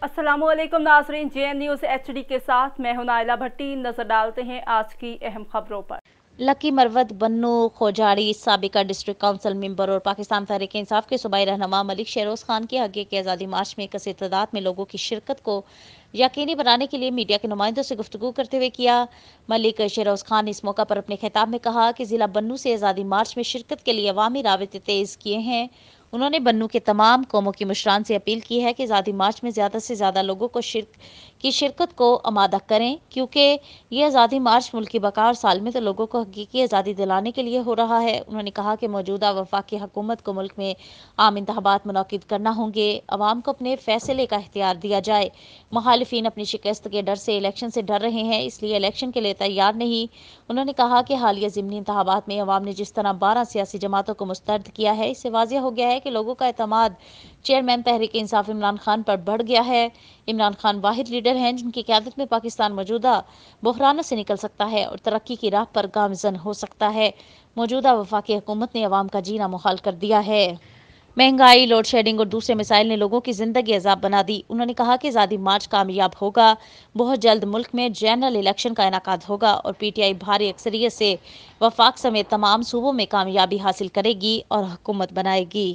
अस्सलामु अलैकुम नाज़रीन, JN न्यूज़ HD के साथ मैं हूं नाइला भट्टी। नजर डालते हैं आज की अहम खबरों पर। लकी मरवत बन्नू खोजाड़ी साबिका डिस्ट्रिक्ट काउंसिल मेंबर और पाकिस्तान तहरीक इंसाफ के सूबाई रहनुमा मलिक शेरोज़ खान की आगे के आज़ादी मार्च में कसीर तादाद में लोगों की शिरकत को यकीनी बनाने के लिए मीडिया के नुमाइंदों से गुफ्तगू करते हुए किया। मलिक शेरोज़ खान ने इस मौका पर अपने खिताब में कहा कि ज़िला बन्नू से आज़ादी मार्च में शिरकत के लिए अवामी राबिते तेज़ किए हैं। उन्होंने बन्नू के तमाम कौमों की मुशरान से अपील की है कि आज़ादी मार्च में ज़्यादा से ज़्यादा लोगों को शिरकत को आमादा करें, क्योंकि ये आज़ादी मार्च मुल्क की बका और सालमियत लोगों को हकीकी आज़ादी दिलाने के लिए हो रहा है। उन्होंने कहा कि मौजूदा वफाकी हुकूमत को मुल्क में आम इंतखाबात मुनक्किद करना होंगे, अवाम को अपने फैसले का इख्तियार दिया जाए। मुखालिफिन अपनी शिकस्त के डर से इलेक्शन से डर रहे हैं, इसलिए इलेक्शन के लिए तैयार नहीं। उन्होंने कहा कि हालिया ज़िमनी इंतखाबात में अवाम ने जिस तरह 12 सियासी जमातों को मुस्तरद किया है, इससे वाज़ेह हो गया है कि लोगों का एतमाद चेयरमैन तहरीक इंसाफ इमरान खान पर बढ़ गया है। इमरान खान वाहिद लीडर हैं जिनकी क़यादत में पाकिस्तान मौजूदा बहरानों से निकल सकता है और तरक्की की राह पर गामजन हो सकता है। मौजूदा वफाकी हुकूमत ने अवाम का जीना मुहाल कर दिया है। महंगाई, लोड शेडिंग और दूसरे मसाइल ने लोगों की जिंदगी अजाब बना दी। उन्होंने कहा कि आज़ादी मार्च कामयाब होगा। बहुत जल्द मुल्क में जनरल इलेक्शन का इनेकाद होगा और PTI भारी अक्सरियत से वफाक समेत तमाम सूबों में कामयाबी हासिल करेगी और हुकूमत बनाएगी।